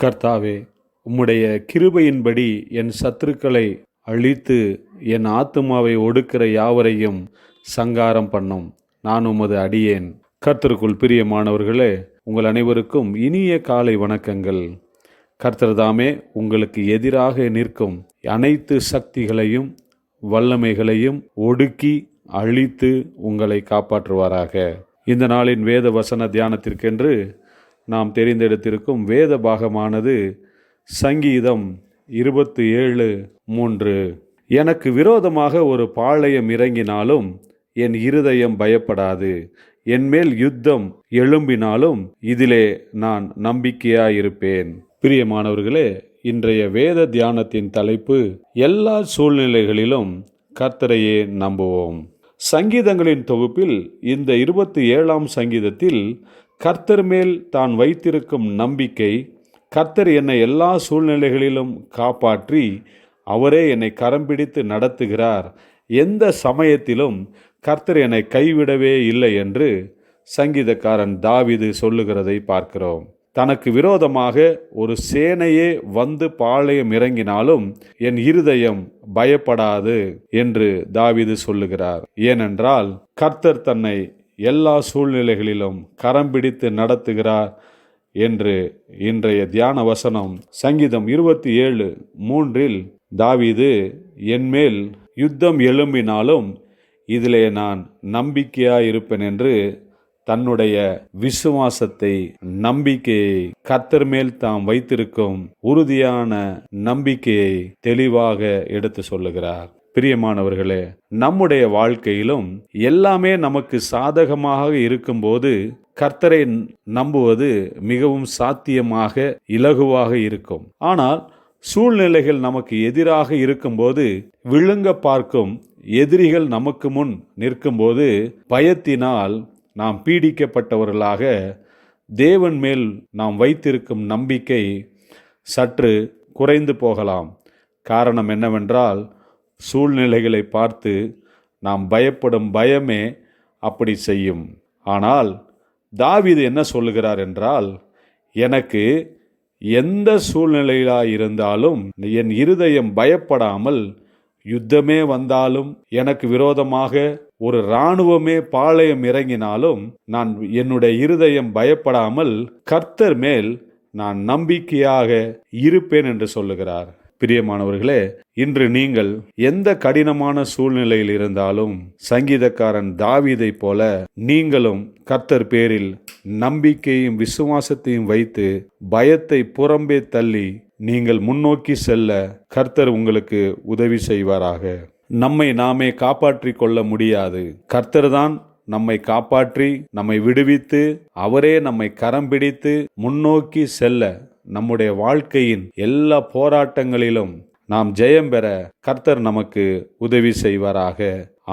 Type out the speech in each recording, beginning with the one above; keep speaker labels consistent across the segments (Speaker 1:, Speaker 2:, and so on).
Speaker 1: கர்த்தாவே, உம்முடைய கிருபையின்படி என் சத்துருக்களை அழித்து என் ஆத்துமாவை ஒடுக்கிற யாவரையும் சங்காரம் பண்ணும். நான் உமது அடியேன். கர்த்தருக்குள் பிரியமானவர்களே, உங்கள் அனைவருக்கும் இனிய காலை வணக்கங்கள். கர்த்தர்தாமே உங்களுக்கு எதிராக நிற்கும் அனைத்து சக்திகளையும் வல்லமைகளையும் ஒடுக்கி அழித்து உங்களை காப்பாற்றுவாராக. இந்த நாளின் வேத வசன தியானத்திற்கென்று நாம் தெரிந்தெடுத்திருக்கும் வேத பாகமானது சங்கீதம் 27:3. எனக்கு விரோதமாக ஒரு பாளையம் இறங்கினாலும் என் இருதயம் பயப்படாது, என்மேல் யுத்தம் எழும்பினாலும் இதிலே நான் நம்பிக்கையாயிருப்பேன். பிரியமானவர்களே, இன்றைய வேத தியானத்தின் தலைப்பு எல்லா சூழ்நிலைகளிலும் கர்த்தரையே நம்புவோம். சங்கீதங்களின் தொகுப்பில் இந்த 27ஆம் சங்கீதத்தில் கர்த்தர் மேல் தான் வைத்திருக்கும் நம்பிக்கை, கர்த்தர் என்னை எல்லா சூழ்நிலைகளிலும் காப்பாற்றி அவரே என்னை கரம் பிடித்து நடத்துகிறார், எந்த சமயத்திலும் கர்த்தர் என்னை கைவிடவே இல்லை என்று சங்கீதக்காரன் தாவீது சொல்லுகிறதை பார்க்கிறோம். தனக்கு விரோதமாக ஒரு சேனையே வந்து பாளையம் இறங்கினாலும் என் இருதயம் பயப்படாது என்று தாவீது சொல்லுகிறார். ஏனென்றால் கர்த்தர் தன்னை எல்லா சூழ்நிலைகளிலும் கரம் பிடித்து நடத்துகிறார் என்று இன்றைய தியான வசனம் சங்கீதம் 27:3 தாவீது என்மேல் யுத்தம் எழும்பினாலும் இதிலே நான் நம்பிக்கையாயிருப்பேன் என்று தன்னுடைய விசுவாசத்தை, நம்பிக்கையை, கர்த்தர் மேல் தாம் வைத்திருக்கும் உறுதியான நம்பிக்கையை தெளிவாக எடுத்து சொல்லுகிறார். பிரியமானவர்களே, நம்முடைய வாழ்க்கையிலும் எல்லாமே நமக்கு சாதகமாக இருக்கும்போது கர்த்தரை நம்புவது மிகவும் சாத்தியமாக இலகுவாக இருக்கும். ஆனால் சூழ்நிலைகள் நமக்கு எதிராக இருக்கும்போது, விழுங்க பார்க்கும் எதிரிகள் நமக்கு முன் நிற்கும்போது பயத்தினால் நாம் பீடிக்கப்பட்டவர்களாக தேவன் மேல் நாம் வைத்திருக்கும் நம்பிக்கை சற்று குறைந்து போகலாம். காரணம் என்னவென்றால், சூழ்நிலைகளை பார்த்து நாம் பயப்படும் பயமே அப்படி செய்யும். ஆனால் தாவீது என்ன சொல்லுகிறார் என்றால், எனக்கு எந்த சூழ்நிலையிலாக இருந்தாலும் என் இருதயம் பயப்படாமல், யுத்தமே வந்தாலும் எனக்கு விரோதமாக ஒரு இராணுவமே பாளையம் இறங்கினாலும் நான் என்னுடைய இருதயம் பயப்படாமல் கர்த்தர் மேல் நான் நம்பிக்கையாக இருப்பேன் என்று சொல்லுகிறார். பிரியமானவர்களே, இன்று நீங்கள் எந்த கடினமான சூழ்நிலையில் இருந்தாலும் சங்கீதக்காரன் தாவீதை போல நீங்களும் கர்த்தர் பேரில் நம்பிக்கையும் விசுவாசத்தையும் வைத்து பயத்தை புறம்பே தள்ளி நீங்கள் முன்னோக்கி செல்ல கர்த்தர் உங்களுக்கு உதவி செய்வாராக. நம்மை நாமே காப்பாற்றி கொள்ள முடியாது. கர்த்தர் தான் நம்மை காப்பாற்றி நம்மை விடுவித்து அவரே நம்மை கரம் பிடித்து முன்னோக்கி செல்ல, நம்முடைய வாழ்க்கையின் எல்லா போராட்டங்களிலும் நாம் ஜெயம் பெற கர்த்தர் நமக்கு உதவி செய்வாராக.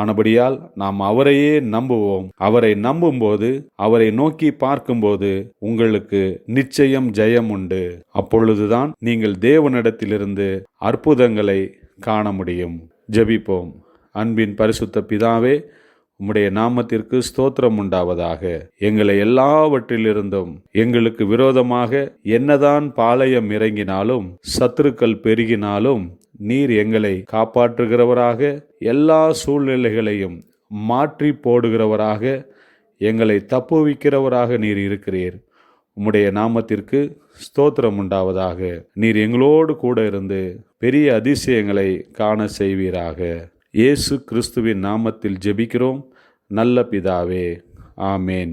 Speaker 1: ஆனபடியால் நாம் அவரையே நம்புவோம். அவரை நம்பும்போது, அவரை நோக்கி பார்க்கும்போது உங்களுக்கு நிச்சயம் ஜெயம் உண்டு. அப்பொழுதுதான் நீங்கள் தேவனிடத்திலிருந்து அற்புதங்களை காண முடியும். ஜெபிப்போம். அன்பின் பரிசுத்த பிதாவே, உம்முடைய நாமத்திற்கு ஸ்தோத்திரம் உண்டாவதாக. எங்களை எல்லாவற்றிலிருந்தும் எங்களுக்கு விரோதமாக என்னதான் பாளையம் இறங்கினாலும் சத்துருக்கள் பெருகினாலும் நீர் எங்களை காப்பாற்றுகிறவராக, எல்லா சூழ்நிலைகளையும் மாற்றி போடுகிறவராக, எங்களை தப்புவிக்கிறவராக நீர் இருக்கிறீர். உம்முடைய நாமத்திற்கு ஸ்தோத்திரம் உண்டாவதாக. நீர் எங்களோடு கூட இருந்து பெரிய அதிசயங்களை காண செய்வீராக. இயேசு கிறிஸ்துவின் நாமத்தில் ஜெபிக்கிறோம் நல்ல பிதாவே. ஆமேன்.